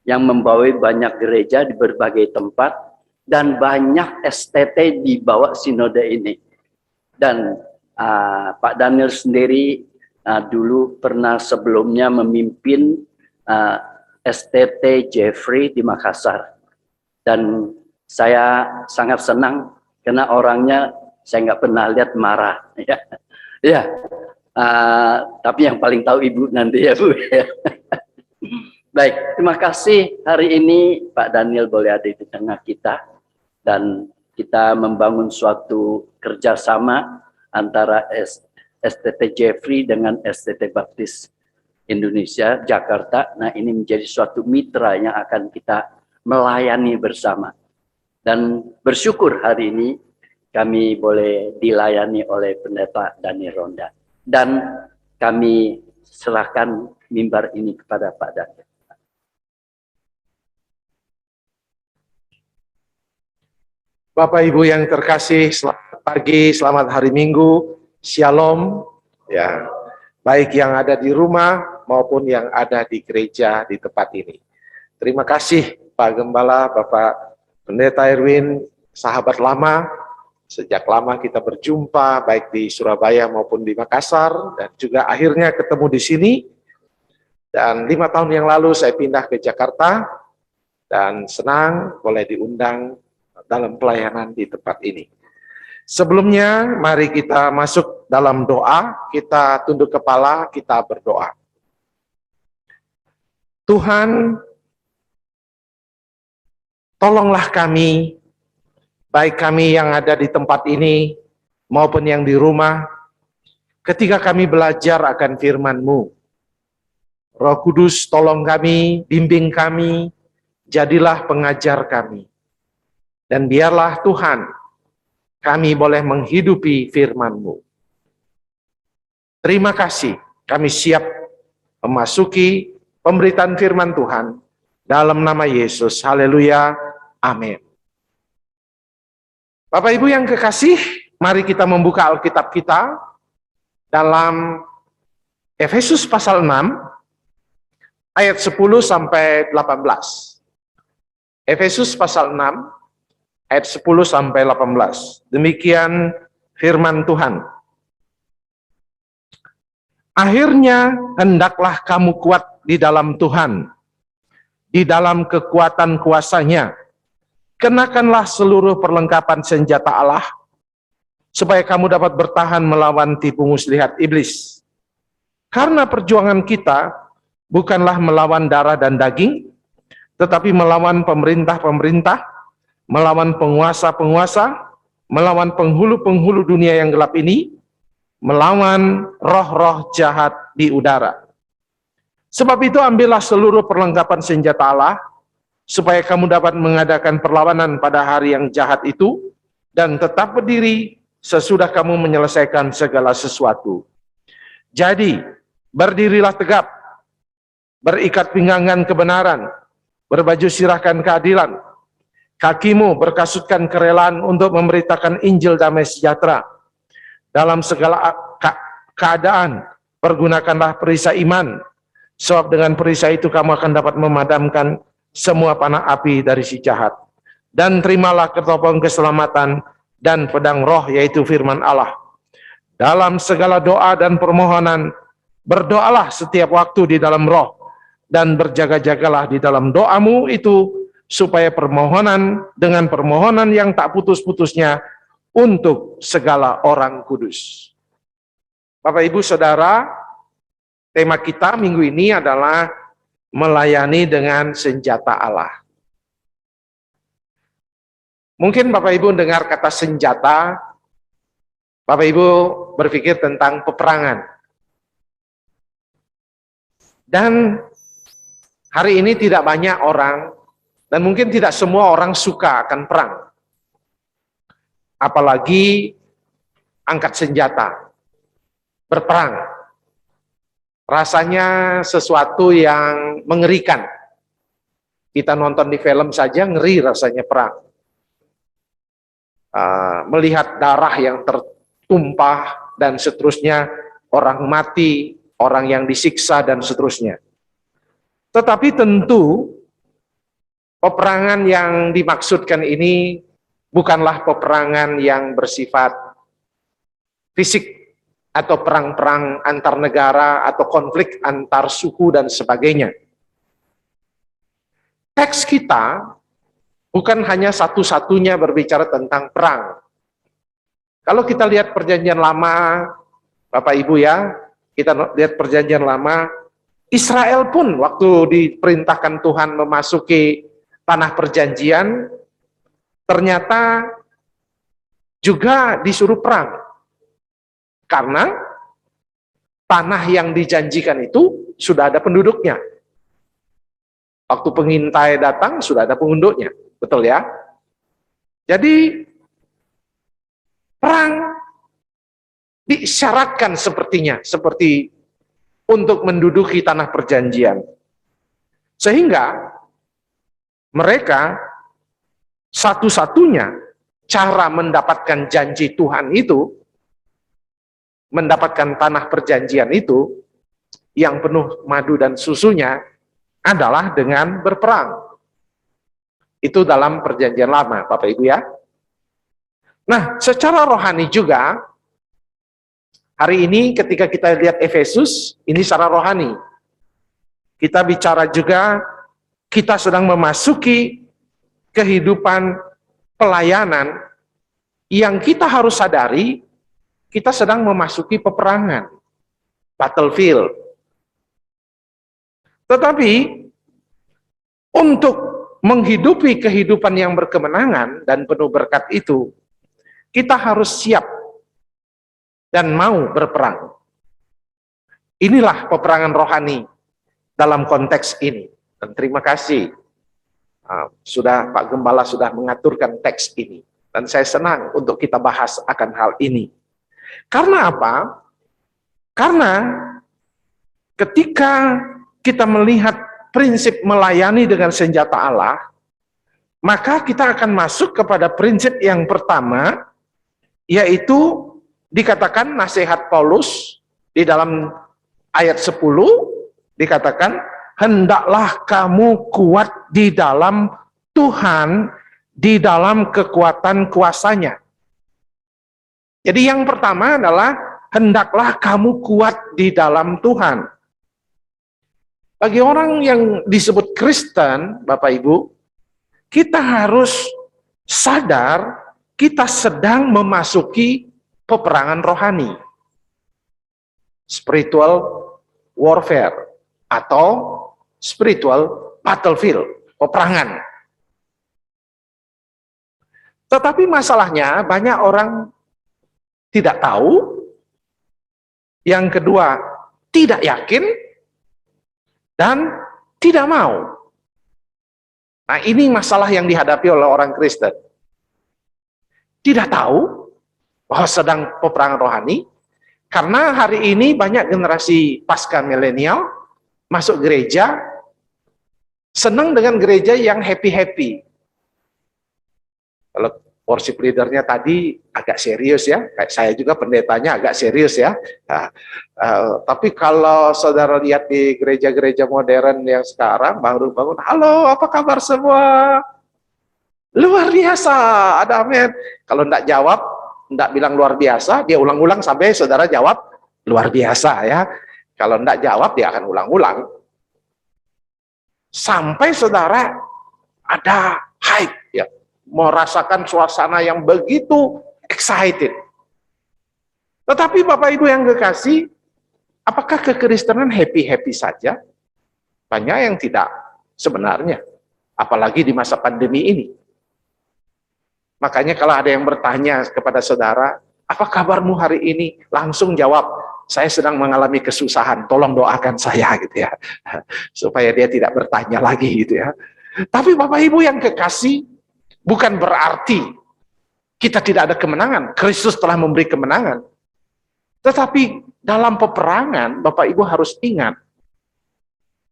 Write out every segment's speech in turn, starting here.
yang membawai banyak gereja di berbagai tempat, dan banyak STT di bawah sinode ini. Dan Pak Daniel sendiri dulu pernah sebelumnya memimpin STT Jeffrey di Makassar. Dan saya sangat senang karena orangnya saya nggak pernah lihat marah. Ya, tapi yang paling tahu Ibu nanti ya Bu. Baik, terima kasih hari ini Pak Daniel boleh ada di tengah kita dan kita membangun suatu kerjasama antara STT Jeffrey dengan STT Baptis Indonesia Jakarta. Nah, ini menjadi suatu mitra yang akan kita melayani bersama. Dan bersyukur hari ini kami boleh dilayani oleh Pendeta Daniel Ronda. Dan kami serahkan mimbar ini kepada Pak Daniel. Bapak Ibu yang terkasih, selamat pagi, selamat hari Minggu, Shalom. Ya, baik yang ada di rumah maupun yang ada di gereja di tempat ini. Terima kasih Pak Gembala, Bapak Pendeta Erwin, sahabat lama. Sejak lama kita berjumpa baik di Surabaya maupun di Makassar dan juga akhirnya ketemu di sini. Dan 5 tahun yang lalu saya pindah ke Jakarta dan senang boleh diundang dalam pelayanan di tempat ini. Sebelumnya, mari kita masuk dalam doa, kita tunduk kepala, kita berdoa. Tuhan, tolonglah kami, baik kami yang ada di tempat ini, maupun yang di rumah, ketika kami belajar akan firman-Mu. Roh Kudus, tolong kami, bimbing kami, jadilah pengajar kami. Dan biarlah Tuhan, kami boleh menghidupi firman-Mu. Terima kasih, kami siap memasuki pemberitaan firman Tuhan. Dalam nama Yesus, haleluya, amin. Bapak Ibu yang kekasih, mari kita membuka Alkitab kita dalam Efesus pasal 6, ayat 10 sampai 18. Efesus pasal 6, ayat 10 sampai 18. Demikian firman Tuhan. Akhirnya hendaklah kamu kuat di dalam Tuhan, di dalam kekuatan kuasa-Nya. Kenakanlah seluruh perlengkapan senjata Allah, supaya kamu dapat bertahan melawan tipu muslihat iblis. Karena perjuangan kita bukanlah melawan darah dan daging, tetapi melawan pemerintah-pemerintah, melawan penguasa-penguasa, melawan penghulu-penghulu dunia yang gelap ini, melawan roh-roh jahat di udara. Sebab itu ambillah seluruh perlengkapan senjata Allah, supaya kamu dapat mengadakan perlawanan pada hari yang jahat itu, dan tetap berdiri sesudah kamu menyelesaikan segala sesuatu. Jadi, berdirilah tegap, berikat pinggangan kebenaran, berbaju sirahkan keadilan, kakimu berkasutkan kerelaan untuk memberitakan Injil damai sejahtera. Dalam segala keadaan, pergunakanlah perisai iman, sebab dengan perisai itu kamu akan dapat memadamkan semua panah api dari si jahat. Dan terimalah ketopong keselamatan dan pedang roh, yaitu firman Allah. Dalam segala doa dan permohonan, berdoalah setiap waktu di dalam roh, dan berjaga-jagalah di dalam doamu itu, supaya permohonan dengan permohonan yang tak putus-putusnya untuk segala orang kudus. Bapak Ibu Saudara, tema kita minggu ini adalah melayani dengan senjata Allah. Mungkin Bapak Ibu dengar kata senjata, Bapak Ibu berpikir tentang peperangan. Dan hari ini tidak banyak orang, dan mungkin tidak semua orang suka akan perang. Apalagi angkat senjata, berperang. Rasanya sesuatu yang mengerikan. Kita nonton di film saja ngeri rasanya perang. Melihat darah yang tertumpah, dan seterusnya, orang mati, orang yang disiksa, dan seterusnya. Tetapi tentu, peperangan yang dimaksudkan ini bukanlah peperangan yang bersifat fisik, atau perang-perang antar negara, atau konflik antar suku, dan sebagainya. Teks kita bukan hanya satu-satunya berbicara tentang perang. Kalau kita lihat perjanjian lama, Bapak Ibu ya, kita lihat perjanjian lama, Israel pun waktu diperintahkan Tuhan memasuki tanah perjanjian, ternyata juga disuruh perang. Karena tanah yang dijanjikan itu sudah ada penduduknya. Waktu pengintai datang, sudah ada penduduknya. Betul ya? Jadi, perang disyaratkan sepertinya, seperti untuk menduduki tanah perjanjian. Sehingga, mereka satu-satunya cara mendapatkan janji Tuhan itu, mendapatkan tanah perjanjian itu, yang penuh madu dan susunya, adalah dengan berperang. Itu dalam perjanjian lama, Bapak Ibu ya. Nah, secara rohani juga, hari ini ketika kita lihat Efesus, ini secara rohani. Kita bicara juga, kita sedang memasuki kehidupan pelayanan yang kita harus sadari, kita sedang memasuki peperangan, battlefield. Tetapi, untuk menghidupi kehidupan yang berkemenangan dan penuh berkat itu, kita harus siap dan mau berperang. Inilah peperangan rohani dalam konteks ini. Dan terima kasih, Pak Gembala sudah mengaturkan teks ini. Dan saya senang untuk kita bahas akan hal ini. Karena apa? Karena ketika kita melihat prinsip melayani dengan senjata Allah, maka kita akan masuk kepada prinsip yang pertama, yaitu dikatakan nasihat Paulus di dalam ayat 10, dikatakan, hendaklah kamu kuat di dalam Tuhan, di dalam kekuatan kuasanya. Jadi yang pertama adalah, hendaklah kamu kuat di dalam Tuhan. Bagi orang yang disebut Kristen, Bapak Ibu, kita harus sadar kita sedang memasuki peperangan rohani. Spiritual warfare atau spiritual battlefield, peperangan. Tetapi masalahnya banyak orang tidak tahu, yang kedua tidak yakin, dan tidak mau. Nah, ini masalah yang dihadapi oleh orang Kristen. Tidak tahu bahwa sedang peperangan rohani, karena hari ini banyak generasi pasca milenial masuk gereja, senang dengan gereja yang happy-happy. Kalau worship leadernya tadi agak serius ya, kayak saya juga pendetanya agak serius ya. Tapi kalau saudara lihat di gereja-gereja modern yang sekarang baru bangun, halo apa kabar semua? Luar biasa, ada amin. Kalau enggak jawab, enggak bilang luar biasa, dia ulang-ulang sampai saudara jawab luar biasa ya. Kalau enggak jawab, dia akan ulang-ulang. Sampai saudara ada hype ya, merasakan suasana yang begitu excited. Tetapi Bapak Ibu yang kekasih, apakah kekristenan happy-happy saja? Banyak yang tidak sebenarnya, apalagi di masa pandemi ini. Makanya kalau ada yang bertanya kepada saudara, apa kabarmu hari ini? Langsung jawab, saya sedang mengalami kesusahan, tolong doakan saya gitu ya. Supaya dia tidak bertanya lagi gitu ya. Tapi Bapak Ibu yang kekasih, bukan berarti kita tidak ada kemenangan. Kristus telah memberi kemenangan. Tetapi dalam peperangan, Bapak Ibu harus ingat,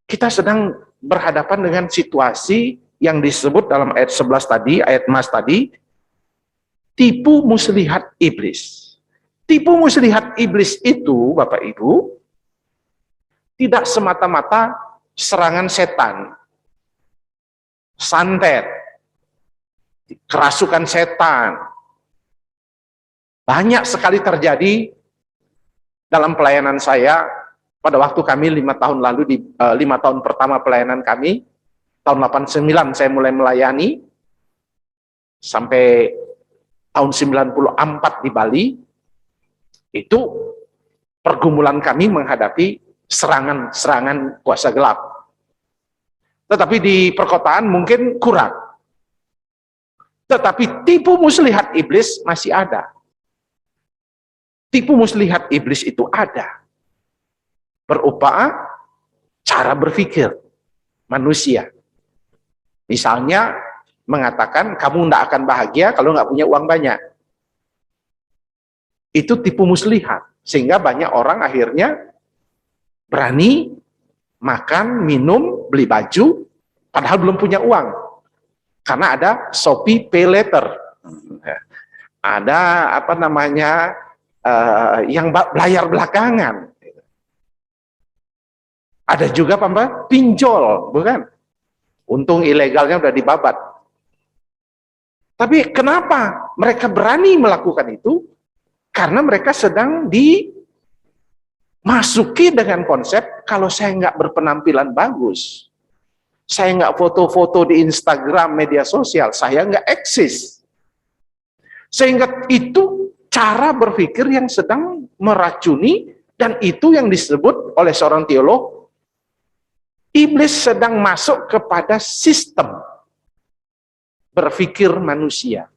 kita sedang berhadapan dengan situasi yang disebut dalam ayat 11 tadi, ayat Mas tadi, tipu muslihat iblis. Tipu muslihat iblis itu, Bapak Ibu, tidak semata-mata serangan setan, santet, kerasukan setan. Banyak sekali terjadi dalam pelayanan saya pada waktu kami 5 tahun lalu, di 5 tahun pertama pelayanan kami, tahun 89 saya mulai melayani, sampai tahun 94 di Bali, itu pergumulan kami menghadapi serangan-serangan kuasa gelap. Tetapi di perkotaan mungkin kurang. Tetapi tipu muslihat iblis masih ada. Tipu muslihat iblis itu ada. Berupa cara berpikir manusia. Misalnya mengatakan kamu tidak akan bahagia kalau nggak punya uang banyak. Itu tipu muslihat. Sehingga banyak orang akhirnya berani makan, minum, beli baju, padahal belum punya uang. Karena ada Shopee Pay Later. Ada apa namanya, yang bayar belakangan. Ada juga apa? Pinjol, bukan? Untung ilegalnya udah dibabat. Tapi kenapa mereka berani melakukan itu? Karena mereka sedang dimasuki dengan konsep, kalau saya nggak berpenampilan bagus, saya nggak foto-foto di Instagram, media sosial, saya nggak eksis. Sehingga itu cara berpikir yang sedang meracuni, dan itu yang disebut oleh seorang teolog, iblis sedang masuk kepada sistem berpikir manusia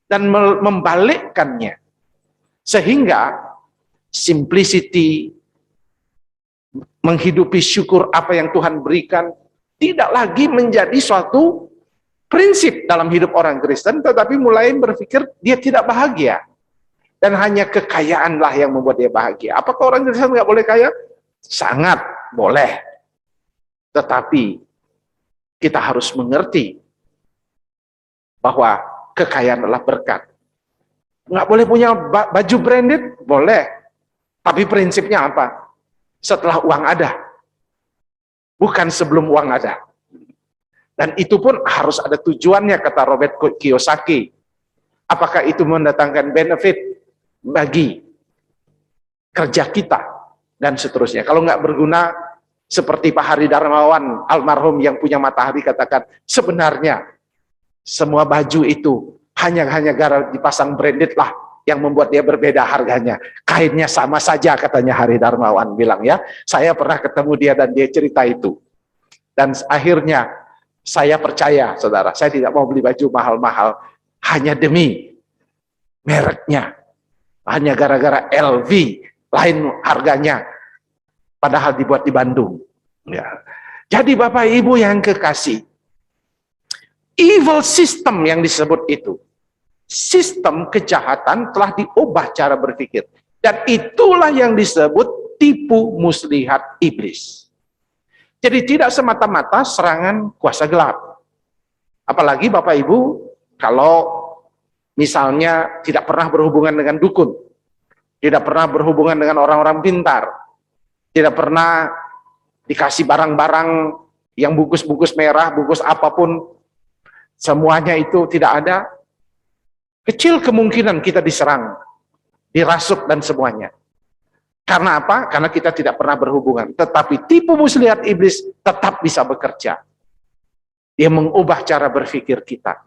dan membalikkannya. Sehingga simplicity, menghidupi syukur apa yang Tuhan berikan, tidak lagi menjadi suatu prinsip dalam hidup orang Kristen, tetapi mulai berpikir dia tidak bahagia. Dan hanya kekayaanlah yang membuat dia bahagia. Apakah orang Kristen nggak boleh kaya? Sangat boleh. Tetapi kita harus mengerti bahwa kekayaan adalah berkat. Nggak boleh punya baju branded? Boleh. Tapi prinsipnya apa? Setelah uang ada. Bukan sebelum uang ada. Dan itu pun harus ada tujuannya, kata Robert Kiyosaki. Apakah itu mendatangkan benefit bagi kerja kita? Dan seterusnya. Kalau nggak berguna, seperti Pak Hari Darmawan, almarhum yang punya Matahari, katakan, sebenarnya semua baju itu hanya gara dipasang branded lah yang membuat dia berbeda harganya. Kainnya sama saja, katanya Hari Darmawan bilang ya. Saya pernah ketemu dia dan dia cerita itu. Dan akhirnya saya percaya, saudara, saya tidak mau beli baju mahal-mahal hanya demi mereknya. Hanya gara-gara LV, lain harganya. Padahal dibuat di Bandung. Ya. Jadi Bapak Ibu yang kekasih, evil system yang disebut itu, sistem kejahatan telah diubah cara berpikir. Dan itulah yang disebut tipu muslihat iblis. Jadi tidak semata-mata serangan kuasa gelap. Apalagi Bapak Ibu, kalau misalnya tidak pernah berhubungan dengan dukun, tidak pernah berhubungan dengan orang-orang pintar, tidak pernah dikasih barang-barang yang bungkus-bungkus merah, bungkus apapun, semuanya itu tidak ada, kecil kemungkinan kita diserang, dirasuk dan semuanya. Karena apa? Karena kita tidak pernah berhubungan. Tetapi tipu muslihat iblis tetap bisa bekerja. Dia mengubah cara berpikir kita.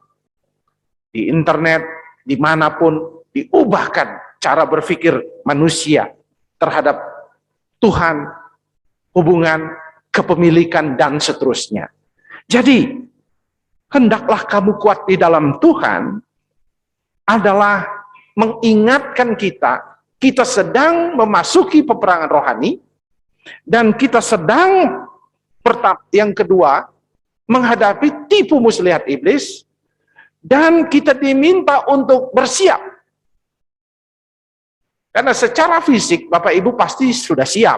Di internet, dimanapun, diubahkan cara berpikir manusia terhadap Tuhan, hubungan, kepemilikan, dan seterusnya. Jadi, hendaklah kamu kuat di dalam Tuhan adalah mengingatkan kita sedang memasuki peperangan rohani, dan kita sedang, yang kedua, menghadapi tipu muslihat iblis, dan kita diminta untuk bersiap. Karena secara fisik, Bapak Ibu pasti sudah siap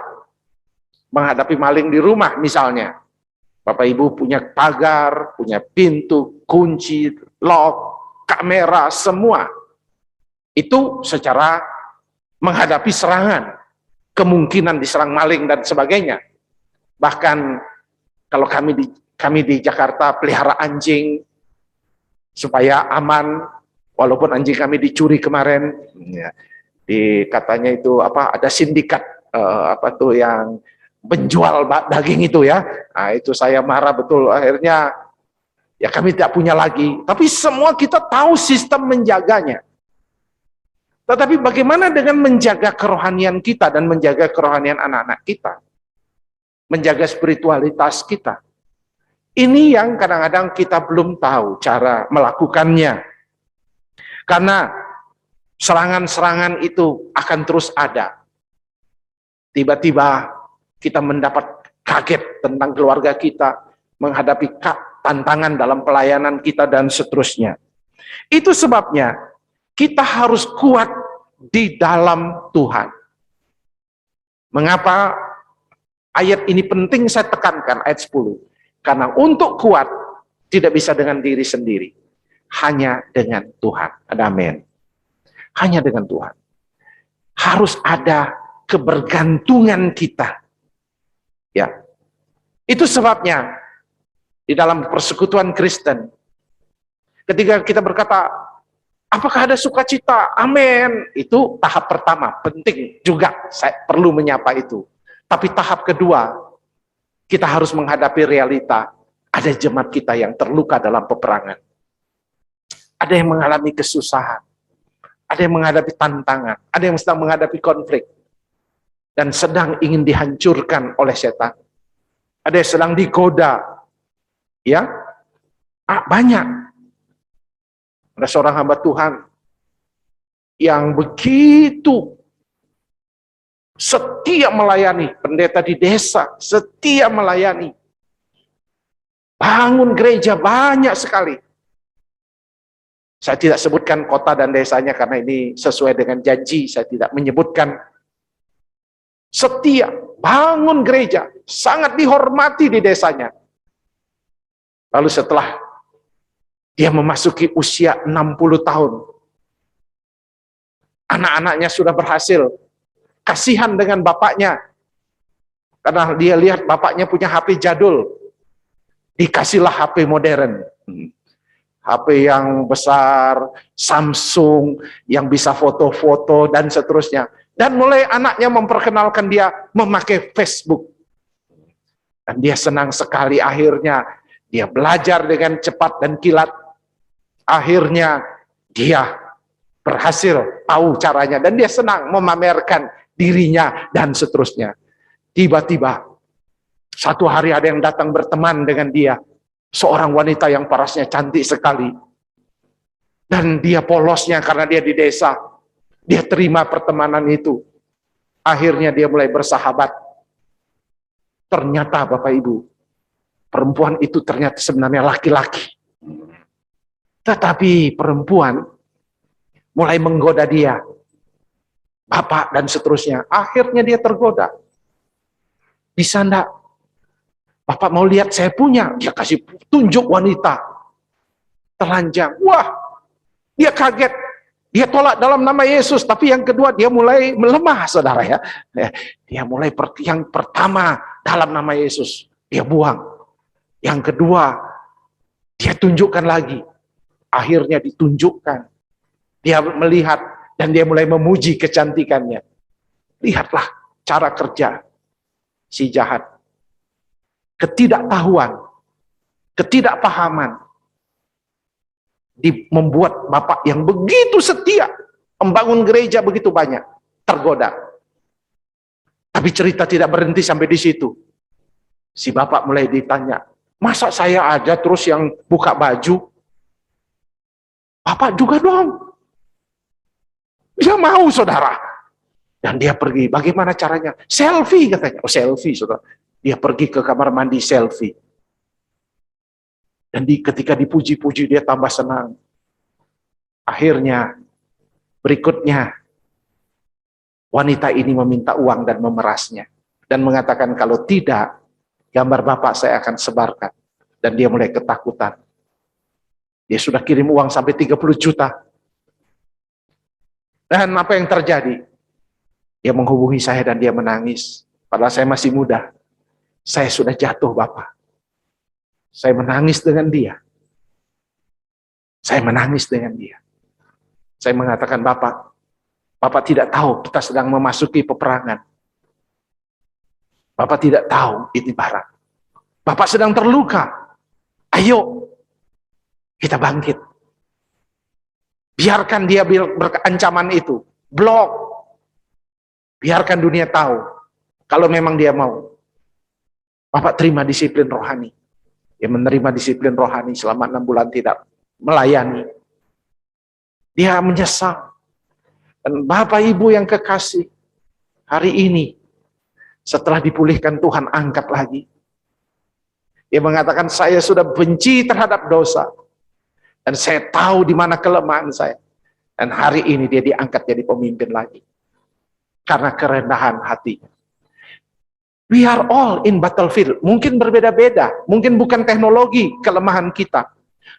menghadapi maling di rumah misalnya. Bapak Ibu punya pagar, punya pintu, kunci, lock, kamera, semua. Itu secara menghadapi serangan, kemungkinan diserang maling dan sebagainya. Bahkan kalau kami di Jakarta pelihara anjing supaya aman, walaupun anjing kami dicuri kemarin, ya, katanya itu ada sindikat yang penjual daging itu ya. Nah, itu saya marah betul. Akhirnya ya kami tidak punya lagi. Tapi semua kita tahu sistem menjaganya. Tetapi bagaimana dengan menjaga kerohanian kita dan menjaga kerohanian anak-anak kita? Menjaga spiritualitas kita. Ini yang kadang-kadang kita belum tahu cara melakukannya. Karena serangan-serangan itu akan terus ada. Tiba-tiba kita mendapat kaget tentang keluarga kita, menghadapi tantangan dalam pelayanan kita dan seterusnya. Itu sebabnya kita harus kuat di dalam Tuhan. Mengapa ayat ini penting saya tekankan, ayat 10? Karena untuk kuat tidak bisa dengan diri sendiri, hanya dengan Tuhan. Ada amin. Hanya dengan Tuhan. Harus ada kebergantungan kita. Ya. Itu sebabnya di dalam persekutuan Kristen, ketika kita berkata, apakah ada sukacita? Amin. Itu tahap pertama, penting juga, saya perlu menyapa itu. Tapi tahap kedua, kita harus menghadapi realita, ada jemaat kita yang terluka dalam peperangan. Ada yang mengalami kesusahan, ada yang menghadapi tantangan, ada yang sedang menghadapi konflik, dan sedang ingin dihancurkan oleh setan. Ada yang sedang digoda, ya, banyak. Ada seorang hamba Tuhan yang begitu setia melayani, pendeta di desa, setia melayani. Bangun gereja banyak sekali. Saya tidak sebutkan kota dan desanya karena ini sesuai dengan janji, saya tidak menyebutkan. Setia, bangun gereja, sangat dihormati di desanya. Lalu setelah dia memasuki usia 60 tahun, anak-anaknya sudah berhasil, kasihan dengan bapaknya, karena dia lihat bapaknya punya HP jadul, dikasihlah HP modern, HP yang besar, Samsung, yang bisa foto-foto dan seterusnya. Dan mulai anaknya memperkenalkan dia memakai Facebook. Dan dia senang sekali, akhirnya dia belajar dengan cepat dan kilat. Akhirnya dia berhasil tahu caranya dan dia senang memamerkan dirinya dan seterusnya. Tiba-tiba satu hari ada yang datang berteman dengan dia, seorang wanita yang parasnya cantik sekali, dan dia polosnya karena dia di desa, dia terima pertemanan itu. Akhirnya dia mulai bersahabat. Ternyata Bapak Ibu, perempuan itu ternyata sebenarnya laki-laki. Tetapi perempuan mulai menggoda dia, bapak dan seterusnya. Akhirnya dia tergoda. Bisa enggak? Bapak mau lihat saya punya? Dia kasih tunjuk wanita telanjang. Wah, dia kaget. Dia tolak dalam nama Yesus. Tapi yang kedua dia mulai melemah, saudara ya. Dia mulai yang pertama dalam nama Yesus, dia buang. Yang kedua, dia tunjukkan lagi. Akhirnya ditunjukkan. Dia melihat dan dia mulai memuji kecantikannya. Lihatlah cara kerja si jahat. Ketidaktahuan, ketidakpahaman membuat bapak yang begitu setia membangun gereja begitu banyak tergoda. Tapi cerita tidak berhenti sampai di situ. Si bapak mulai ditanya, masa saya aja terus yang buka baju? Bapak juga dong. Dia mau, saudara. Dan dia pergi. Bagaimana caranya? Selfie katanya. Oh, selfie, saudara. Dia pergi ke kamar mandi selfie. Dan ketika dipuji-puji dia tambah senang. Akhirnya, berikutnya, wanita ini meminta uang dan memerasnya. Dan mengatakan kalau tidak, gambar bapak saya akan sebarkan. Dan dia mulai ketakutan. Dia sudah kirim uang sampai 30 juta. Dan apa yang terjadi? Dia menghubungi saya dan dia menangis. Padahal saya masih muda. Saya sudah jatuh, Bapak. Saya menangis dengan dia. Saya menangis dengan dia. Saya mengatakan, Bapak tidak tahu kita sedang memasuki peperangan. Bapak tidak tahu ini barat. Bapak sedang terluka. Ayo, kita bangkit. Biarkan dia berancaman itu. Blok. Biarkan dunia tahu. Kalau memang dia mau. Bapak terima disiplin rohani. Dia menerima disiplin rohani selama 6 bulan tidak melayani. Dia menyesal. Dan Bapak Ibu yang kekasih, hari ini setelah dipulihkan Tuhan angkat lagi. Dia mengatakan, saya sudah benci terhadap dosa. Dan saya tahu di mana kelemahan saya. Dan hari ini dia diangkat jadi pemimpin lagi. Karena kerendahan hati. We are all in battlefield. Mungkin berbeda-beda. Mungkin bukan teknologi kelemahan kita.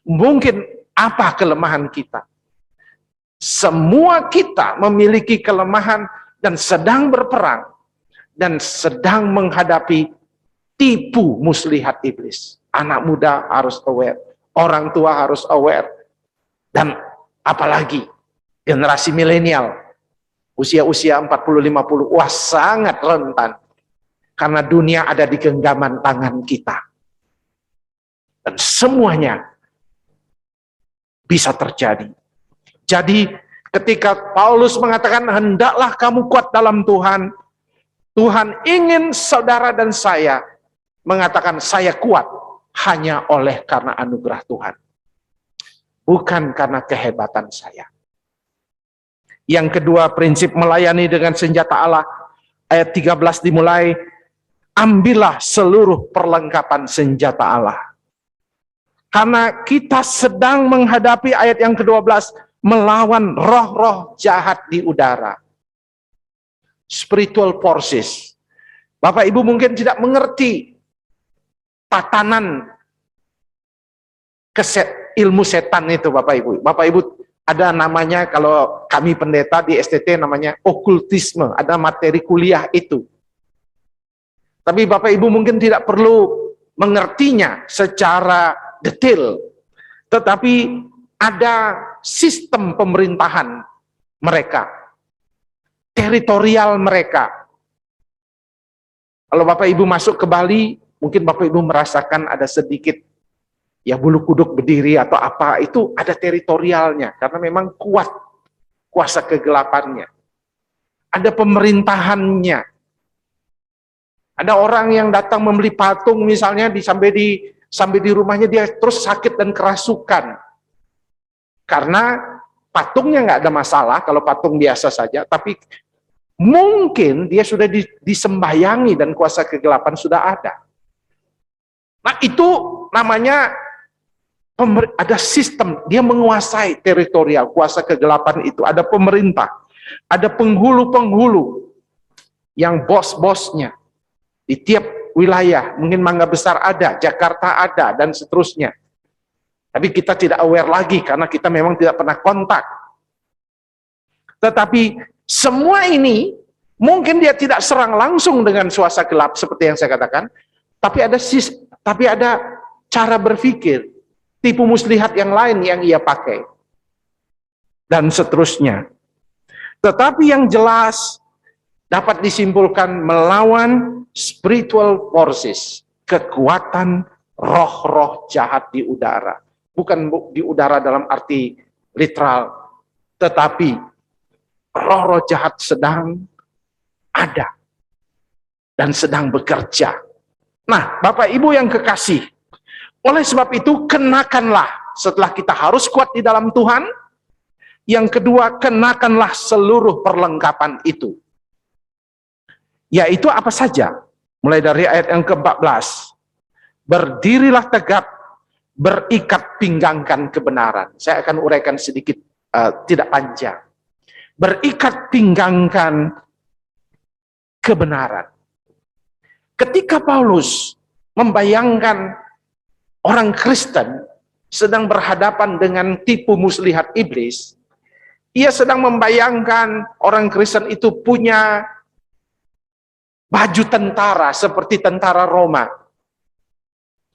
Mungkin apa kelemahan kita. Semua kita memiliki kelemahan dan sedang berperang. Dan sedang menghadapi tipu muslihat iblis. Anak muda harus aware. Orang tua harus aware. Dan apalagi generasi milenial. Usia-usia 40-50, wah sangat rentan. Karena dunia ada di genggaman tangan kita. Dan semuanya bisa terjadi. Jadi ketika Paulus mengatakan, hendaklah kamu kuat dalam Tuhan. Tuhan ingin saudara dan saya mengatakan, saya kuat hanya oleh karena anugerah Tuhan. Bukan karena kehebatan saya. Yang kedua, prinsip melayani dengan senjata Allah. Ayat 13 dimulai, ambillah seluruh perlengkapan senjata Allah. Karena kita sedang menghadapi ayat yang ke-12, melawan roh-roh jahat di udara. Spiritual forces. Bapak Ibu mungkin tidak mengerti tatanan ilmu setan itu, Bapak Ibu. Bapak Ibu, ada namanya, kalau kami pendeta di STT namanya okultisme, ada materi kuliah itu. Tapi Bapak Ibu mungkin tidak perlu mengertinya secara detail, tetapi ada sistem pemerintahan mereka, teritorial mereka. Kalau Bapak Ibu masuk ke Bali, mungkin Bapak Ibu merasakan ada sedikit ya bulu kuduk berdiri atau apa, itu ada teritorialnya, karena memang kuat kuasa kegelapannya. Ada pemerintahannya. Ada orang yang datang membeli patung misalnya, sampai di rumahnya dia terus sakit dan kerasukan. Karena patungnya nggak ada masalah, kalau patung biasa saja, tapi mungkin dia sudah disembayangi dan kuasa kegelapan sudah ada. Nah itu namanya ada sistem, dia menguasai teritorial, kuasa kegelapan itu. Ada pemerintah, ada penghulu-penghulu yang bos-bosnya di tiap wilayah. Mungkin Mangga Besar ada, Jakarta ada, dan seterusnya. Tapi kita tidak aware lagi karena kita memang tidak pernah kontak. Tetapi semua ini mungkin dia tidak serang langsung dengan suasa gelap seperti yang saya katakan, tapi ada cara berpikir, tipu muslihat yang lain yang ia pakai, dan seterusnya. Tetapi yang jelas dapat disimpulkan melawan spiritual forces, kekuatan roh-roh jahat di udara. Bukan di udara dalam arti literal, tetapi roh-roh jahat sedang ada dan sedang bekerja. Nah, Bapak Ibu yang kekasih, oleh sebab itu kenakanlah, setelah kita harus kuat di dalam Tuhan, yang kedua, kenakanlah seluruh perlengkapan itu. Yaitu apa saja? Mulai dari ayat yang ke-14. Berdirilah tegap, berikat pinggangkan kebenaran. Saya akan uraikan sedikit, tidak panjang. Berikat pinggangkan kebenaran. Ketika Paulus membayangkan orang Kristen sedang berhadapan dengan tipu muslihat iblis, ia sedang membayangkan orang Kristen itu punya baju tentara seperti tentara Roma.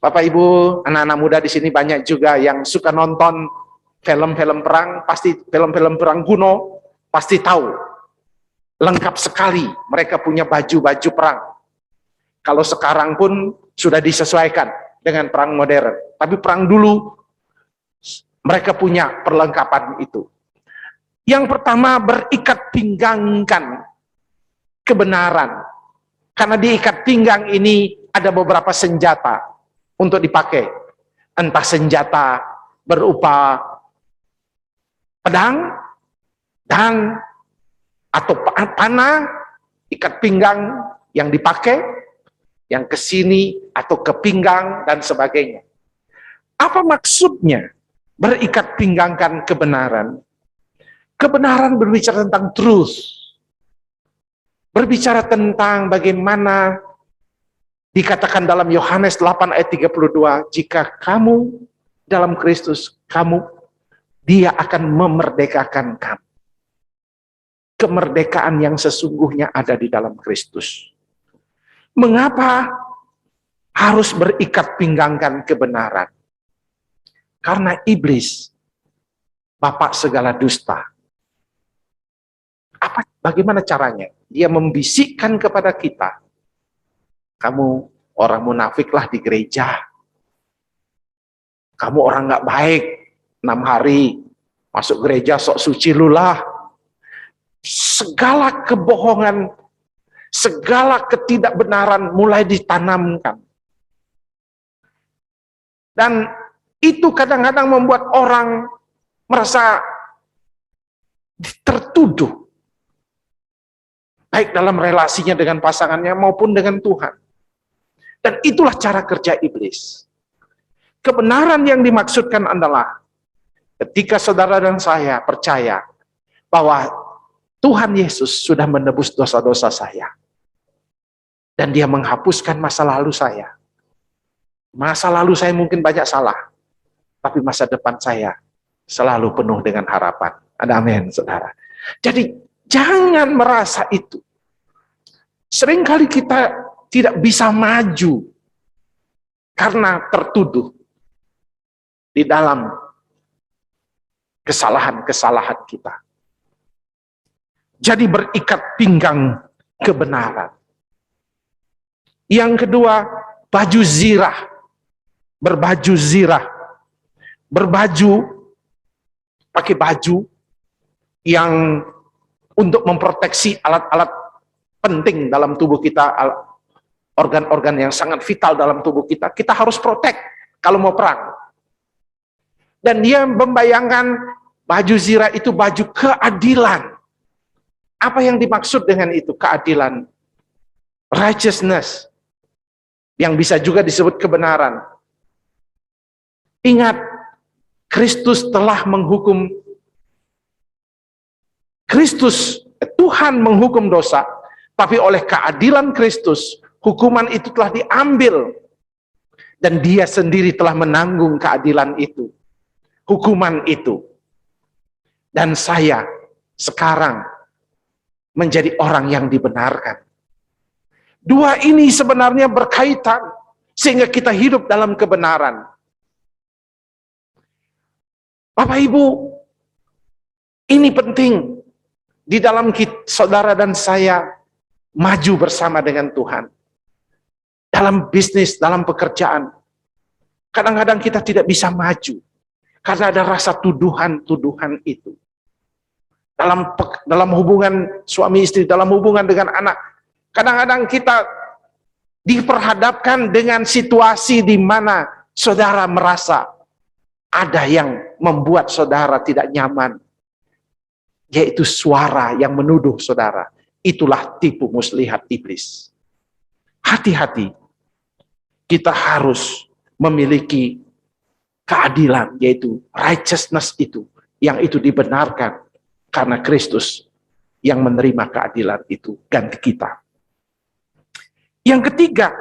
Bapak Ibu, anak-anak muda di sini banyak juga yang suka nonton film-film perang, pasti film-film perang kuno, pasti tahu. Lengkap sekali mereka punya baju-baju perang. Kalau sekarang pun sudah disesuaikan dengan perang modern. Tapi perang dulu mereka punya perlengkapan itu. Yang pertama, berikat pinggangkan kebenaran. Karena di ikat pinggang ini ada beberapa senjata untuk dipakai. Entah senjata berupa pedang, atau panah, ikat pinggang yang dipakai, yang ke sini atau ke pinggang dan sebagainya. Apa maksudnya berikat pinggangkan kebenaran? Kebenaran berbicara tentang truth. Berbicara tentang bagaimana dikatakan dalam Yohanes 8 ayat 32, jika kamu dalam Kristus, Dia akan memerdekakan kamu. Kemerdekaan yang sesungguhnya ada di dalam Kristus. Mengapa harus berikat pinggangkan kebenaran? Karena iblis, bapak segala dusta. Bagaimana caranya? Dia membisikkan kepada kita, kamu orang munafiklah di gereja. Kamu orang nggak baik, 6 hari masuk gereja sok suci lulah. Segala kebohongan, segala ketidakbenaran mulai ditanamkan. Dan itu kadang-kadang membuat orang merasa tertuduh. Baik dalam relasinya dengan pasangannya maupun dengan Tuhan. Dan itulah cara kerja iblis. Kebenaran yang dimaksudkan adalah ketika saudara dan saya percaya bahwa Tuhan Yesus sudah menebus dosa-dosa saya. Dan Dia menghapuskan masa lalu saya. Masa lalu saya mungkin banyak salah. Tapi masa depan saya selalu penuh dengan harapan. Ada amin, saudara. Jadi jangan merasa itu. Seringkali kita tidak bisa maju karena tertuduh di dalam kesalahan-kesalahan kita. Jadi berikat pinggang kebenaran. Yang kedua, baju zirah. Berbaju zirah. Berbaju, pakai baju yang untuk memproteksi alat-alat penting dalam tubuh kita, organ-organ yang sangat vital dalam tubuh kita, kita harus protect kalau mau perang. Dan dia membayangkan baju zirah itu baju keadilan. Apa yang dimaksud dengan itu? Keadilan, righteousness, yang bisa juga disebut kebenaran. Ingat, Kristus telah menghukum, Tuhan menghukum dosa, tapi oleh keadilan Kristus, hukuman itu telah diambil, dan Dia sendiri telah menanggung keadilan itu, hukuman itu. Dan saya sekarang menjadi orang yang dibenarkan. Dua ini sebenarnya berkaitan, sehingga kita hidup dalam kebenaran. Bapak Ibu, ini penting di dalam saudara dan saya maju bersama dengan Tuhan. Dalam bisnis, dalam pekerjaan. Kadang-kadang kita tidak bisa maju karena ada rasa tuduhan-tuduhan itu. Dalam hubungan suami istri, dalam hubungan dengan anak, kadang-kadang kita diperhadapkan dengan situasi di mana saudara merasa ada yang membuat saudara tidak nyaman, yaitu suara yang menuduh saudara. Itulah tipu muslihat iblis. Hati-hati, kita harus memiliki keadilan, yaitu righteousness itu, yang itu dibenarkan karena Kristus yang menerima keadilan itu ganti kita. Yang ketiga,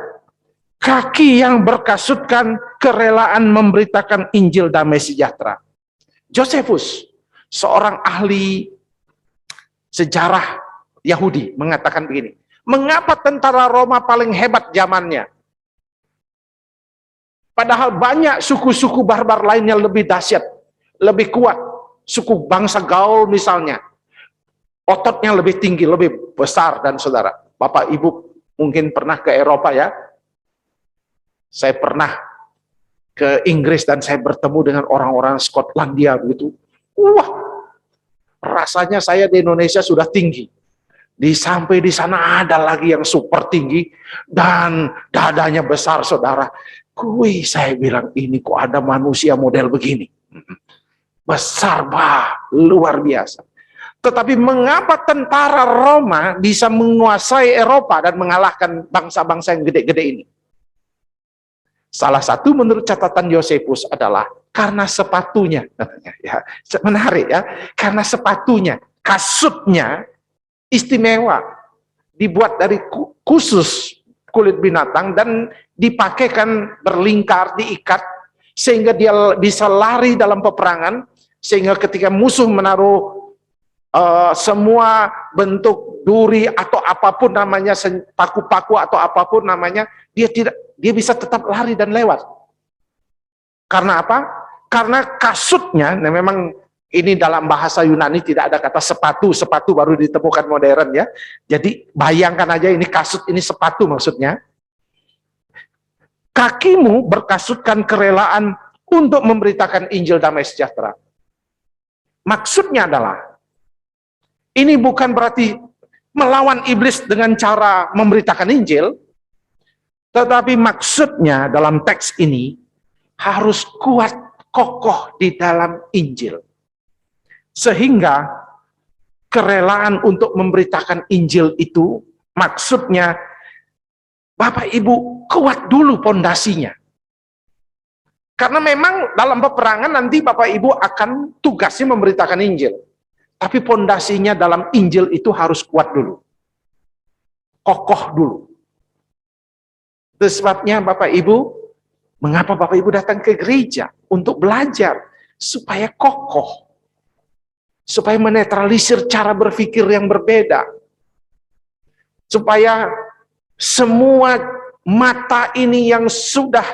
kaki yang berkasutkan kerelaan memberitakan Injil damai sejahtera. Josephus, seorang ahli sejarah Yahudi, mengatakan begini, Mengapa tentara Roma paling hebat zamannya? Padahal banyak suku-suku barbar lainnya lebih dahsyat, lebih kuat. Suku bangsa Gaul misalnya, ototnya lebih tinggi, lebih besar. Dan saudara, Bapak Ibu mungkin pernah ke Eropa ya. Saya pernah ke Inggris dan saya bertemu dengan orang-orang Skotlandia begitu. Wah, rasanya saya di Indonesia sudah tinggi. Sampai di sana ada lagi yang super tinggi dan dadanya besar, saudara. Wih, saya bilang ini kok ada manusia model begini. Besar, luar biasa. Tetapi mengapa tentara Roma bisa menguasai Eropa dan mengalahkan bangsa-bangsa yang gede-gede ini? Salah satu menurut catatan Yosefus adalah karena sepatunya. Ya, menarik ya, karena sepatunya, kasutnya istimewa, dibuat dari khusus kulit binatang dan dipakaikan berlingkar, diikat, sehingga dia bisa lari dalam peperangan, sehingga ketika musuh menaruh semua bentuk duri atau apapun namanya, paku-paku atau apapun namanya, dia bisa tetap lari dan lewat. Karena apa? Karena kasutnya, nah memang ini dalam bahasa Yunani tidak ada kata sepatu, sepatu baru ditemukan modern ya. Jadi bayangkan aja ini kasut, ini sepatu maksudnya. Kakimu berkasutkan kerelaan untuk memberitakan Injil damai sejahtera. Maksudnya adalah, ini bukan berarti melawan iblis dengan cara memberitakan Injil, tetapi maksudnya dalam teks ini harus kuat, kokoh di dalam Injil. Sehingga kerelaan untuk memberitakan Injil itu maksudnya Bapak Ibu kuat dulu pondasinya. Karena memang dalam peperangan nanti Bapak Ibu akan tugasnya memberitakan Injil. Tapi pondasinya dalam Injil itu harus kuat dulu. Kokoh dulu. Itu sebabnya Bapak Ibu, mengapa Bapak Ibu datang ke gereja? Untuk belajar supaya kokoh. Supaya menetralisir cara berpikir yang berbeda. Supaya semua mata ini yang sudah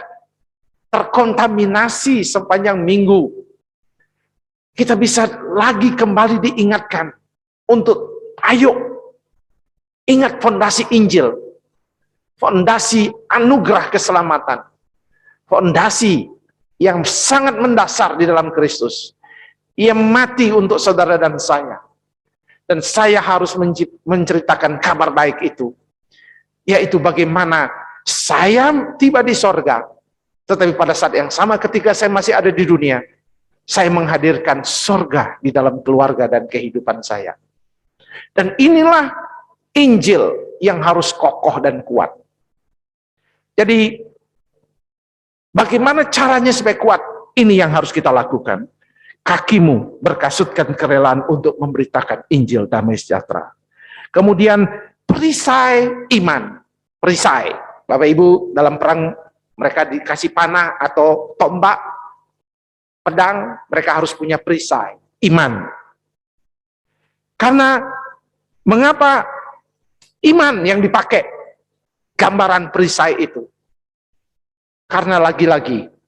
terkontaminasi sepanjang minggu, kita bisa lagi kembali diingatkan untuk ayo ingat fondasi Injil, fondasi anugerah keselamatan, fondasi yang sangat mendasar di dalam Kristus. Ia mati untuk saudara dan saya. Dan saya harus menceritakan kabar baik itu. Yaitu bagaimana saya tiba di sorga. Tetapi pada saat yang sama ketika saya masih ada di dunia, saya menghadirkan sorga di dalam keluarga dan kehidupan saya. Dan inilah Injil yang harus kokoh dan kuat. Jadi, bagaimana caranya supaya kuat? Ini yang harus kita lakukan. Kakimu berkasutkan kerelaan untuk memberitakan Injil damai sejahtera. Kemudian perisai iman. Perisai. Bapak Ibu dalam perang mereka dikasih panah atau tombak, pedang, mereka harus punya perisai. Iman. Karena mengapa iman yang dipakai gambaran perisai itu? Karena lagi-lagi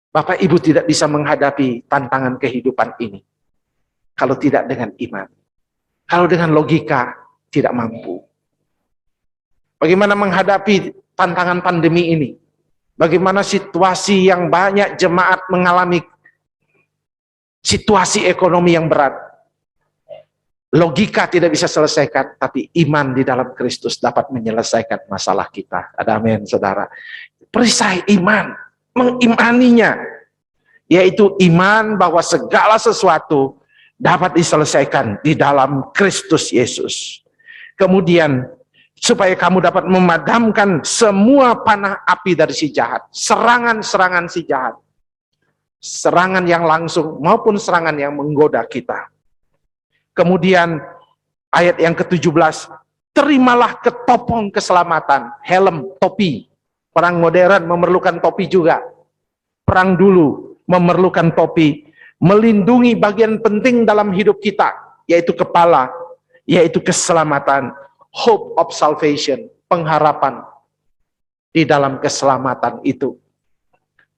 Bapak Ibu tidak bisa menghadapi tantangan kehidupan ini kalau tidak dengan iman. Kalau dengan logika tidak mampu. Bagaimana menghadapi tantangan pandemi ini? Bagaimana situasi yang banyak jemaat mengalami situasi ekonomi yang berat? Logika tidak bisa selesaikan, tapi iman di dalam Kristus dapat menyelesaikan masalah kita. Ada amin, saudara. Perisai iman. Mengimaninya, yaitu iman bahwa segala sesuatu dapat diselesaikan di dalam Kristus Yesus. Kemudian, supaya kamu dapat memadamkan semua panah api dari si jahat, serangan-serangan si jahat, serangan yang langsung maupun serangan yang menggoda kita. Kemudian, ayat yang ke-17, terimalah ketopong keselamatan, helm, topi. Perang modern memerlukan topi juga. Perang dulu memerlukan topi. Melindungi bagian penting dalam hidup kita, yaitu kepala, yaitu keselamatan. hope of salvation, pengharapan di dalam keselamatan itu.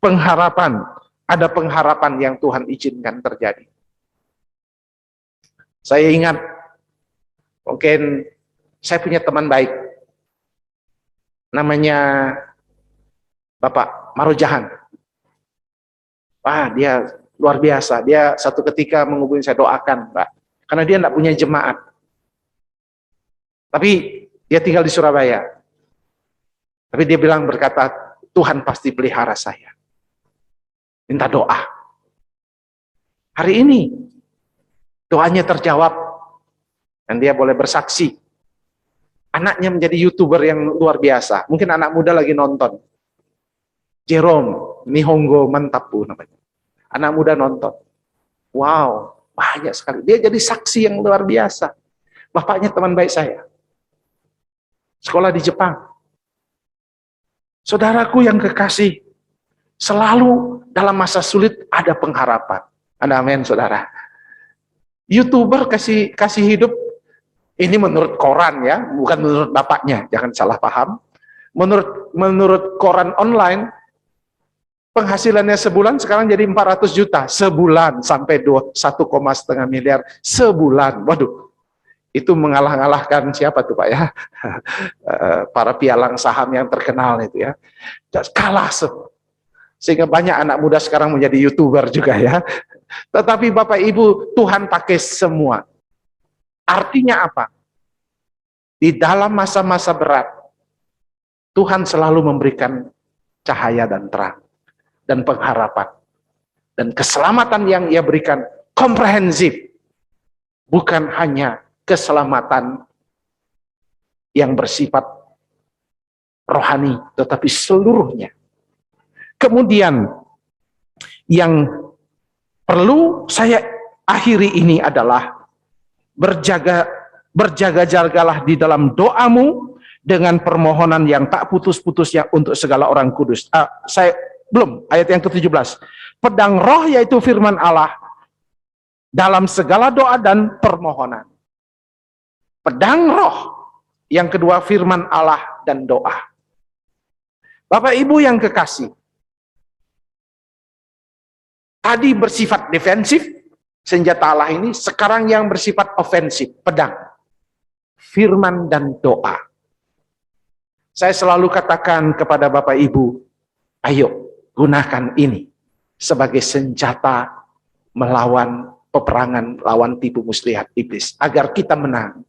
Pengharapan, ada pengharapan yang Tuhan izinkan terjadi. Saya ingat, mungkin saya punya teman baik, namanya Bapak Marojahan. Wah, dia luar biasa. Dia satu ketika menghubungi saya, doakan, Pak. Karena dia tidak punya jemaat. Tapi dia tinggal di Surabaya. Tapi dia bilang, berkata, Tuhan pasti pelihara saya. Minta doa. Hari ini, doanya terjawab. Dan dia boleh bersaksi. Anaknya menjadi YouTuber yang luar biasa. Mungkin anak muda lagi nonton. Jerome Nihongo Mantapu namanya. Anak muda nonton. Wow, banyak sekali. Dia jadi saksi yang luar biasa. Bapaknya teman baik saya. Sekolah di Jepang. Saudaraku yang kekasih, selalu dalam masa sulit ada pengharapan. Ada amin, saudara. YouTuber kasih hidup, ini menurut koran ya, bukan menurut bapaknya, jangan salah paham. Menurut koran online, penghasilannya sebulan sekarang jadi 400 juta sebulan sampai 1,5 miliar sebulan. Waduh, itu mengalah-alahkan siapa tuh Pak ya? Para pialang saham yang terkenal itu ya. Kalah semua. Sehingga banyak anak muda sekarang menjadi YouTuber juga ya. Tetapi Bapak Ibu, Tuhan pakai semua. Artinya apa? Di dalam masa-masa berat, Tuhan selalu memberikan cahaya dan terang. Dan pengharapan. Dan keselamatan yang Ia berikan komprehensif. Bukan hanya keselamatan yang bersifat rohani, tetapi seluruhnya. Kemudian yang perlu saya akhiri ini adalah berjaga-jagalah di dalam doamu dengan permohonan yang tak putus-putusnya untuk segala orang kudus. Belum, ayat yang ke-17. Pedang roh yaitu firman Allah dalam segala doa dan permohonan. Pedang roh. Yang kedua firman Allah dan doa. Bapak Ibu yang kekasih. Tadi bersifat defensif, senjata Allah ini. Sekarang yang bersifat ofensif, pedang. Firman dan doa. Saya selalu katakan kepada Bapak Ibu, ayo gunakan ini sebagai senjata melawan peperangan, lawan tipu muslihat iblis. Agar kita menang.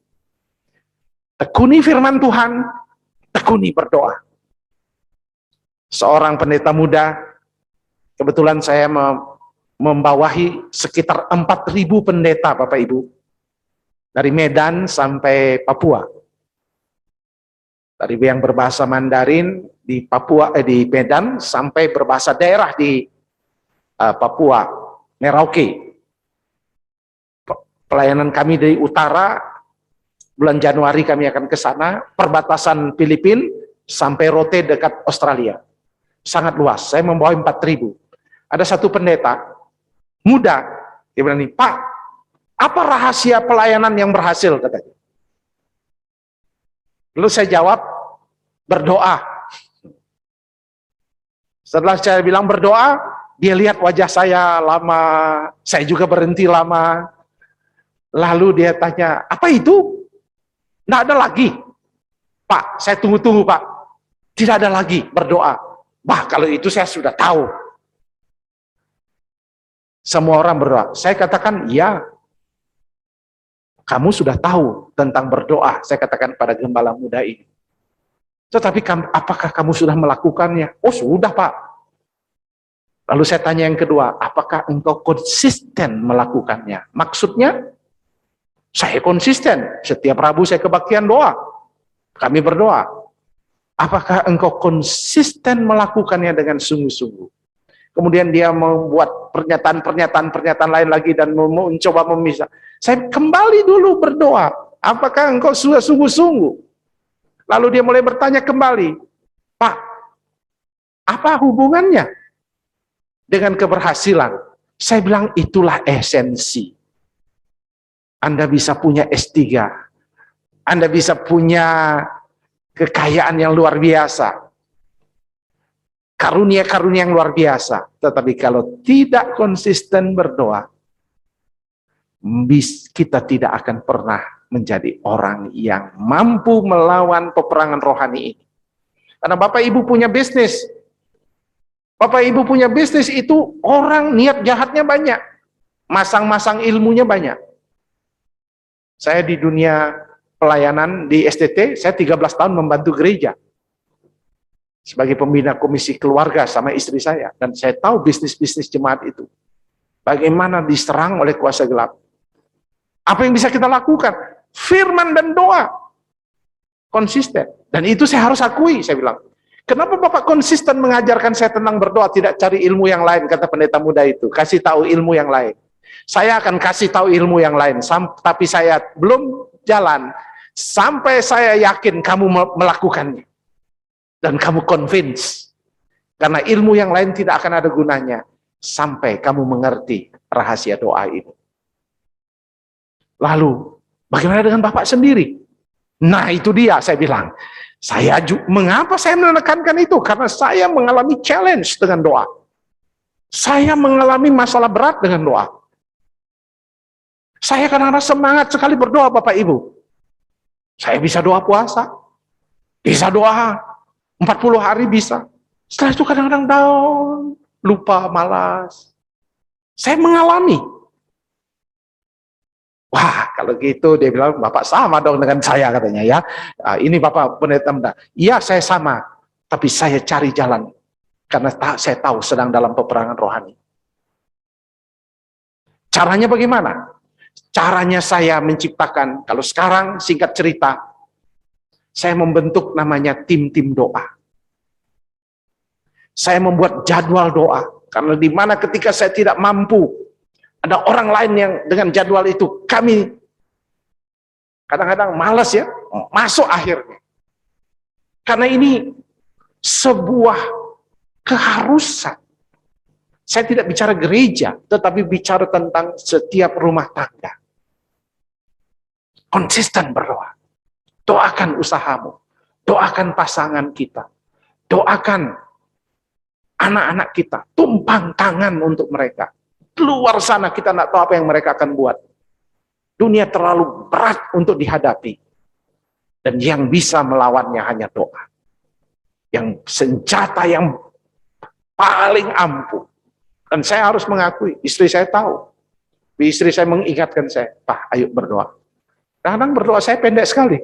Tekuni firman Tuhan, tekuni berdoa. Seorang pendeta muda, kebetulan saya membawahi sekitar 4.000 pendeta Bapak Ibu. Dari Medan sampai Papua. Dari yang berbahasa Mandarin di Papua, di Medan sampai berbahasa daerah di Papua, Merauke. Pelayanan kami dari utara, bulan Januari kami akan ke sana, perbatasan Filipina sampai Rote dekat Australia. Sangat luas, saya membawa 4.000. Ada satu pendeta, muda, dia bilang nih, Pak, apa rahasia pelayanan yang berhasil? Katanya. Lalu saya jawab, berdoa. Setelah saya bilang berdoa, dia lihat wajah saya lama, saya juga berhenti lama. Lalu dia tanya, apa itu? Tidak ada lagi. Pak, saya tunggu-tunggu Pak. Tidak ada lagi berdoa. Bah, kalau itu saya sudah tahu. Semua orang berdoa. Saya katakan, ya. Kamu sudah tahu tentang berdoa. Saya katakan pada gembala muda ini. Tetapi apakah kamu sudah melakukannya? Oh sudah Pak. Lalu saya tanya yang kedua, apakah engkau konsisten melakukannya? Maksudnya, saya konsisten. Setiap Rabu saya kebaktian doa. Kami berdoa. Apakah engkau konsisten melakukannya dengan sungguh-sungguh? Kemudian dia membuat pernyataan lain lagi dan mencoba memisah. Saya kembali dulu berdoa. Apakah engkau sudah sungguh-sungguh? Lalu dia mulai bertanya kembali. Pak, apa hubungannya dengan keberhasilan? Saya bilang itulah esensi. Anda bisa punya S3, Anda bisa punya kekayaan yang luar biasa, karunia-karunia yang luar biasa, tetapi kalau tidak konsisten berdoa, kita tidak akan pernah menjadi orang yang mampu melawan peperangan rohani ini. Karena Bapak Ibu punya bisnis, Bapak Ibu punya bisnis itu orang niat jahatnya banyak, masang-masang ilmunya banyak. Saya di dunia pelayanan di STT, saya 13 tahun membantu gereja sebagai pembina komisi keluarga sama istri saya, dan saya tahu bisnis-bisnis jemaat itu bagaimana diserang oleh kuasa gelap. Apa yang bisa kita lakukan? Firman dan doa. Konsisten. Dan itu saya harus akui, saya bilang. Kenapa Bapak konsisten mengajarkan saya tentang berdoa, tidak cari ilmu yang lain, kata pendeta muda itu. Kasih tahu ilmu yang lain. Saya akan kasih tahu ilmu yang lain, tapi saya belum jalan sampai saya yakin kamu melakukannya. Dan kamu convince. Karena ilmu yang lain tidak akan ada gunanya sampai kamu mengerti rahasia doa ini. Lalu, bagaimana dengan Bapak sendiri? Nah, itu dia, saya bilang. Mengapa saya menekankan itu? Karena saya mengalami challenge dengan doa. Saya mengalami masalah berat dengan doa. Saya kadang-kadang semangat sekali berdoa, Bapak Ibu. Saya bisa doa puasa. Bisa doa 40 hari bisa. Setelah itu kadang-kadang down, lupa, malas. Saya mengalami. Wah, kalau gitu dia bilang, Bapak sama dong dengan saya katanya ya. Ini Bapak pendeta muda. Iya, saya sama. Tapi saya cari jalan. Karena saya tahu sedang dalam peperangan rohani. Caranya bagaimana? Caranya saya menciptakan, kalau sekarang singkat cerita, saya membentuk namanya tim-tim doa. Saya membuat jadwal doa. Karena di mana ketika saya tidak mampu, ada orang lain yang dengan jadwal itu, kami kadang-kadang malas ya, masuk akhirnya. Karena ini sebuah keharusan. Saya tidak bicara gereja, tetapi bicara tentang setiap rumah tangga. Konsisten berdoa. Doakan usahamu. Doakan pasangan kita. Doakan anak-anak kita. Tumpang tangan untuk mereka. Luar sana kita tidak tahu apa yang mereka akan buat. Dunia terlalu berat untuk dihadapi. Dan yang bisa melawannya hanya doa. Yang senjata yang paling ampuh. Dan saya harus mengakui, istri saya tahu. Istri saya mengingatkan saya, Pak, ayo berdoa. Kadang-kadang berdoa saya pendek sekali.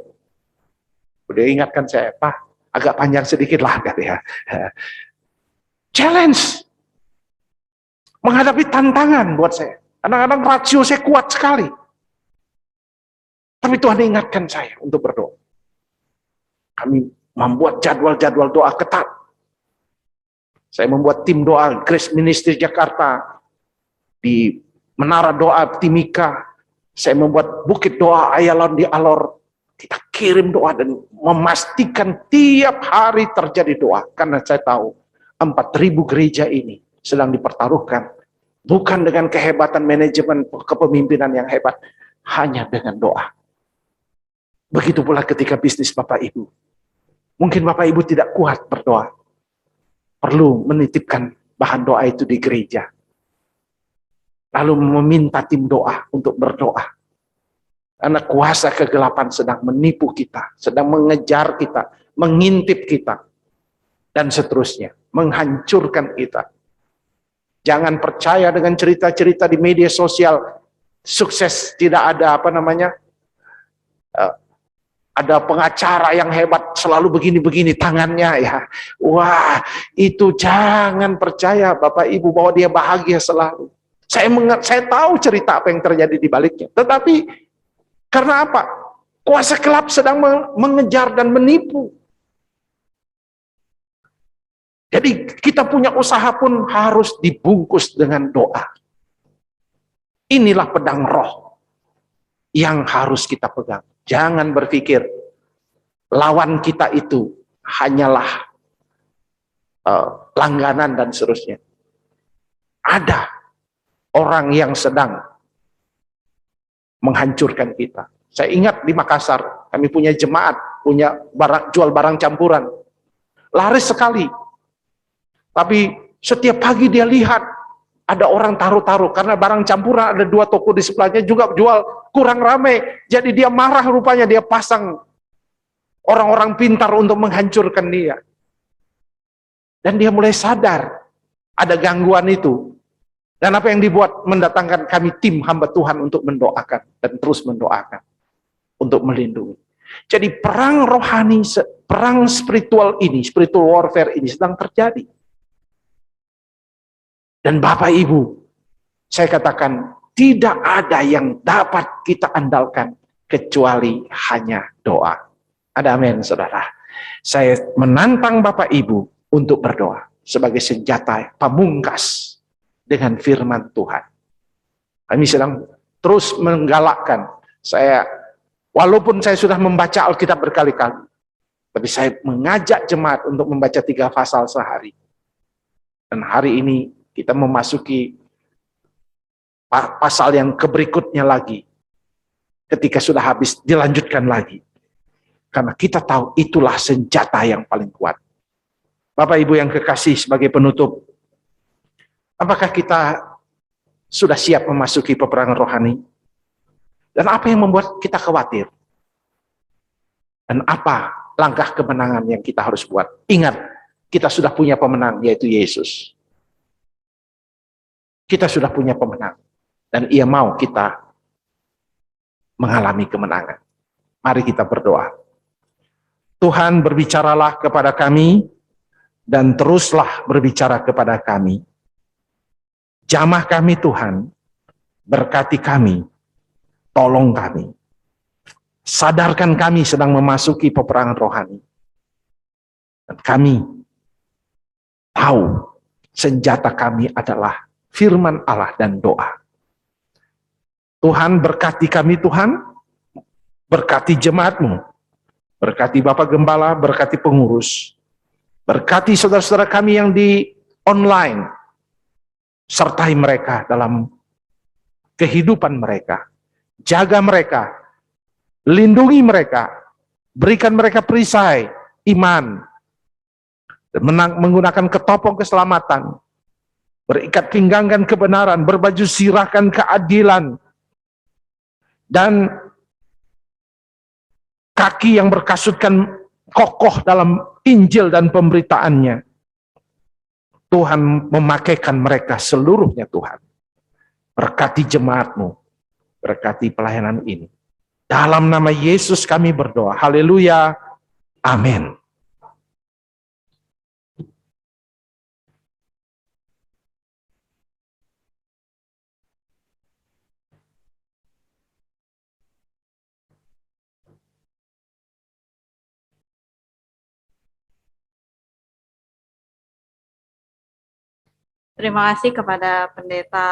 Udah ingatkan saya, Pak, agak panjang sedikit lah. Ya. Challenge. Menghadapi tantangan buat saya. Kadang-kadang rasio saya kuat sekali. Tapi Tuhan ingatkan saya untuk berdoa. Kami membuat jadwal-jadwal doa ketat. Saya membuat tim doa Grace Ministry Jakarta. Di Menara Doa Timika. Saya membuat bukit doa Ayalon di Alor. Kita kirim doa dan memastikan tiap hari terjadi doa. Karena saya tahu 4.000 gereja ini sedang dipertaruhkan. Bukan dengan kehebatan manajemen kepemimpinan yang hebat. Hanya dengan doa. Begitu pula ketika bisnis Bapak Ibu. Mungkin Bapak Ibu tidak kuat berdoa. Perlu menitipkan bahan doa itu di gereja. Lalu meminta tim doa untuk berdoa. Karena kuasa kegelapan sedang menipu kita. Sedang mengejar kita. Mengintip kita. Dan seterusnya. Menghancurkan kita. Jangan percaya dengan cerita-cerita di media sosial. Sukses tidak ada ada pengacara yang hebat selalu begini-begini tangannya ya. Wah, itu jangan percaya Bapak Ibu bahwa dia bahagia selalu. Saya tahu cerita apa yang terjadi di baliknya. Tetapi karena apa? Kuasa gelap sedang mengejar dan menipu. Jadi kita punya usaha pun harus dibungkus dengan doa. Inilah pedang roh yang harus kita pegang. Jangan berpikir lawan kita itu hanyalah langganan dan seterusnya. Ada orang yang sedang menghancurkan kita. Saya ingat di Makassar, kami punya jemaat, punya jual barang campuran. Laris sekali. Tapi setiap pagi dia lihat ada orang taruh-taruh, karena barang campuran ada 2 toko di sebelahnya juga jual kurang ramai. Jadi dia marah, rupanya dia pasang orang-orang pintar untuk menghancurkan dia. Dan dia mulai sadar ada gangguan itu. Dan apa yang dibuat? Mendatangkan kami tim hamba Tuhan untuk mendoakan dan terus mendoakan untuk melindungi. Jadi perang rohani, perang spiritual ini, spiritual warfare ini sedang terjadi. Dan Bapak Ibu, saya katakan tidak ada yang dapat kita andalkan kecuali hanya doa. Ada amin, saudara. Saya menantang Bapak Ibu untuk berdoa sebagai senjata pamungkas dengan firman Tuhan. Kami sedang terus menggalakkan. Walaupun saya sudah membaca Alkitab berkali-kali, tapi saya mengajak jemaat untuk membaca 3 pasal sehari. Dan hari ini kita memasuki pasal yang berikutnya lagi. Ketika sudah habis, dilanjutkan lagi. Karena kita tahu itulah senjata yang paling kuat. Bapak Ibu yang kekasih, sebagai penutup, apakah kita sudah siap memasuki peperangan rohani? Dan apa yang membuat kita khawatir? Dan apa langkah kemenangan yang kita harus buat? Ingat, kita sudah punya pemenang, yaitu Yesus. Kita sudah punya pemenang. Dan Ia mau kita mengalami kemenangan. Mari kita berdoa. Tuhan, berbicaralah kepada kami, dan teruslah berbicara kepada kami. Jamah kami Tuhan, berkati kami, tolong kami. Sadarkan kami sedang memasuki peperangan rohani. Dan kami tahu senjata kami adalah firman Allah dan doa. Tuhan, berkati kami Tuhan, berkati jemaat-Mu, berkati Bapak Gembala, berkati pengurus, berkati saudara-saudara kami yang di online, sertai mereka dalam kehidupan mereka, jaga mereka, lindungi mereka, berikan mereka perisai iman, menggunakan ketopong keselamatan, berikat pinggangkan kebenaran, berbaju sirahkan keadilan, dan kaki yang berkasutkan kokoh dalam Injil dan pemberitaannya. Tuhan memakaikan mereka seluruhnya Tuhan. Berkati jemaat-Mu, berkati pelayanan ini. Dalam nama Yesus kami berdoa. Haleluya. Amin. Terima kasih kepada Pendeta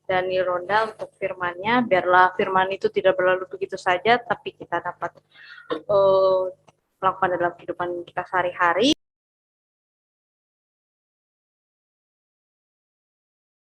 Daniel Ronda untuk firman-Nya. Biarlah firman itu tidak berlalu begitu saja, tapi kita dapat melakukan dalam kehidupan kita sehari-hari.